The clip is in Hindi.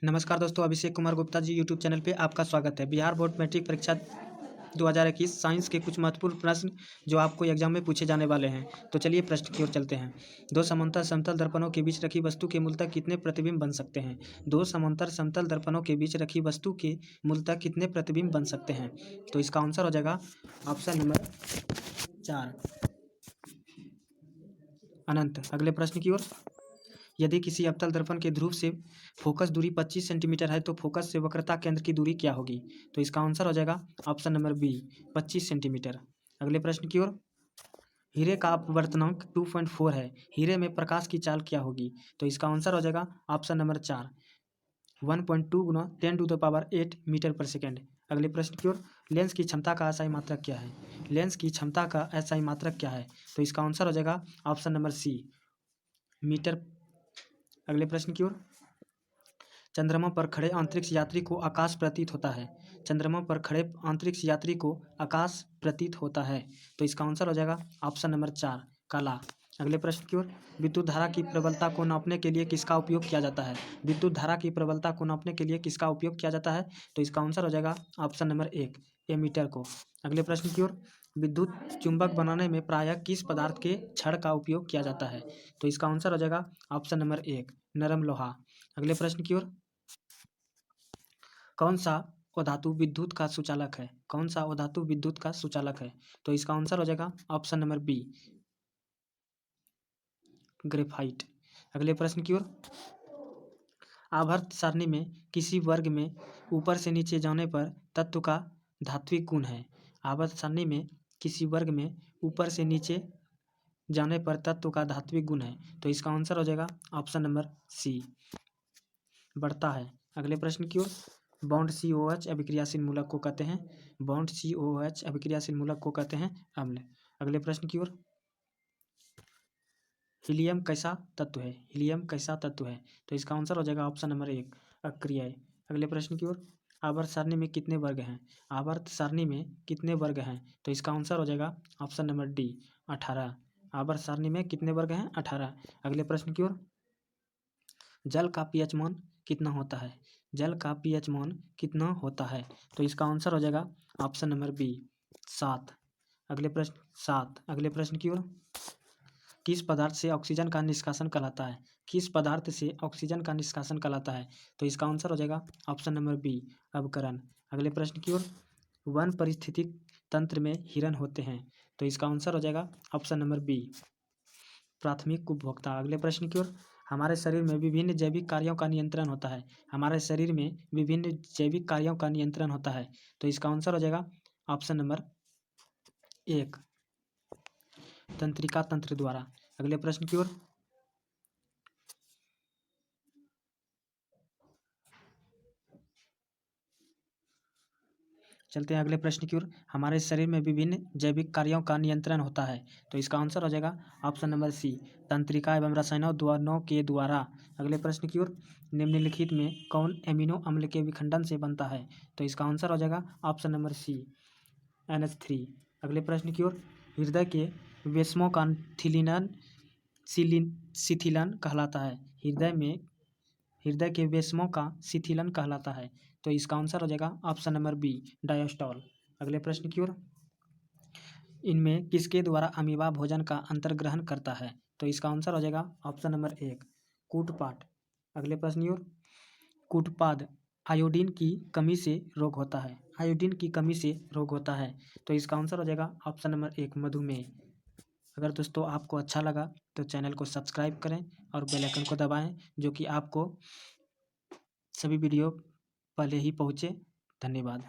नमस्कार दोस्तों, अभिषेक कुमार गुप्ता जी यूट्यूब चैनल पे आपका स्वागत है। बिहार बोर्ड मैट्रिक परीक्षा 2021 साइंस के कुछ महत्वपूर्ण प्रश्न जो आपको एग्जाम में पूछे जाने वाले हैं। तो चलिए प्रश्न की ओर चलते हैं। दो समांतर समतल दर्पणों के बीच रखी वस्तु के मूलतः कितने प्रतिबिंब बन सकते हैं? दो समांतर समतल दर्पणों के बीच रखी वस्तु के मूलतः कितने प्रतिबिंब बन सकते हैं? तो इसका आंसर हो जाएगा ऑप्शन नंबर 4, अनंत। अगले प्रश्न की ओर। यदि किसी अवतल दर्पण के ध्रुव से फोकस दूरी 25 सेंटीमीटर है तो फोकस से वक्रता केंद्र की दूरी क्या होगी? तो इसका आंसर हो जाएगा ऑप्शन नंबर बी, 25 सेंटीमीटर। अगले प्रश्न की ओर। हीरे का अपवर्तनांक 2.4 है। हीरे में प्रकाश की चाल क्या होगी? तो इसका आंसर हो जाएगा ऑप्शन नंबर 4, 1.2 गुना 10⁸ मीटर पर सेकेंड। अगले प्रश्न की ओर। लेंस की क्षमता का एसआई मात्रक क्या है? लेंस की क्षमता का एसआई मात्रक क्या है? तो इसका आंसर हो जाएगा ऑप्शन नंबर सी, मीटर। अगले प्रश्न की ओर। चंद्रमा पर खड़े अंतरिक्ष यात्री को आकाश प्रतीत होता है। चंद्रमा पर खड़े अंतरिक्ष यात्री को आकाश प्रतीत होता है। तो इसका आंसर हो जाएगा ऑप्शन नंबर 4, काला। अगले प्रश्न की ओर। विद्युत धारा की प्रबलता को नापने के लिए किसका उपयोग किया जाता है? विद्युत धारा की प्रबलता को नापने के लिए किसका उपयोग किया जाता है? तो इसका आंसर हो जाएगा ऑप्शन नंबर 1, एमीटर को। अगले प्रश्न की ओर। विद्युत चुंबक बनाने में प्रायः किस पदार्थ के छड़ का उपयोग किया जाता है? तो इसका आंसर हो जाएगा ऑप्शन नंबर 1, नरम लोहा। अगले प्रश्न की ओर। कौन सा अधातु विद्युत का सुचालक है? कौन सा अधातु विद्युत का सुचालक है? तो इसका आंसर हो जाएगा ऑप्शन नंबर बी, ग्रेफाइट। अगले प्रश्न की ओर। आवर्त सारणी में किसी वर्ग में ऊपर से नीचे जाने पर तत्व का धात्विक गुण है। आवर्त सारणी में किसी वर्ग में ऊपर से नीचे जाने पर तत्व का धात्विक गुण है। तो इसका आंसर हो जाएगा ऑप्शन नंबर सी, बढ़ता है। अगले प्रश्न की ओर। बॉन्ड COH अभिक्रियाशील मूलक को कहते हैं। बॉन्ड COH अभिक्रियाशील मूलक को कहते हैं अम्ल। अगले प्रश्न की ओर। हीलियम कैसा तत्व है? हीलियम कैसा तत्व है? तो इसका आंसर हो जाएगा ऑप्शन नंबर 1, अक्रिय। अगले प्रश्न की ओर। आवर्त सारणी में कितने वर्ग हैं? आवर्त सारणी में कितने वर्ग हैं? तो इसका आंसर हो जाएगा ऑप्शन नंबर डी, 18। आवर्त सारणी में कितने वर्ग हैं? 18। अगले प्रश्न की ओर। जल का pH मान कितना होता है? जल का pH मान कितना होता है? तो इसका आंसर हो जाएगा ऑप्शन नंबर बी, 7। अगले प्रश्न की ओर। किस पदार्थ से ऑक्सीजन का निष्कासन कहलाता है? किस पदार्थ से ऑक्सीजन का निष्कासन कहलाता है? तो इसका आंसर हो जाएगा ऑप्शन नंबर बी, अवकरण। अगले प्रश्न की ओर। वन परिस्थितिक तंत्र में हिरण होते हैं। तो इसका आंसर हो जाएगा ऑप्शन नंबर बी, प्राथमिक उपभोक्ता। अगले प्रश्न की ओर। हमारे शरीर में विभिन्न जैविक कार्यों का नियंत्रण होता है। हमारे शरीर में विभिन्न जैविक कार्यों का नियंत्रण होता है। तो इसका आंसर हो जाएगा ऑप्शन नंबर 1, तंत्रिका तंत्र द्वारा। अगले प्रश्न की ओर। चलते हैं अगले प्रश्न की ओर। हमारे शरीर में विभिन्न जैविक कार्यों का नियंत्रण होता है। तो इसका आंसर हो जाएगा ऑप्शन नंबर सी, तंत्रिका एवं रसायनों के द्वारा। अगले प्रश्न की ओर। निम्नलिखित में कौन एमिनो अम्ल के विखंडन से बनता है? तो इसका आंसर हो जाएगा ऑप्शन नंबर सी, NH3। अगले प्रश्न की ओर। हृदय के वेस्मों का शिथिलन कहलाता है। हृदय के वेस्मों का शिथिलन कहलाता है। तो इसका आंसर हो जाएगा ऑप्शन नंबर बी, डायस्टॉल। अगले प्रश्न की ओर। इनमें किसके द्वारा अमीबा भोजन का अंतर्ग्रहण करता है? तो इसका आंसर हो जाएगा ऑप्शन नंबर 1, कूटपाट। अगले प्रश्न की ओर। कूटपाद आयोडीन की कमी से रोग होता है। आयोडीन की कमी से रोग होता है। तो इसका आंसर हो जाएगा ऑप्शन नंबर 1, मधुमेह। अगर दोस्तों आपको अच्छा लगा तो चैनल को सब्सक्राइब करें और बेल आइकन को दबाएं, जो कि आपको सभी वीडियो पहले ही पहुँचे। धन्यवाद।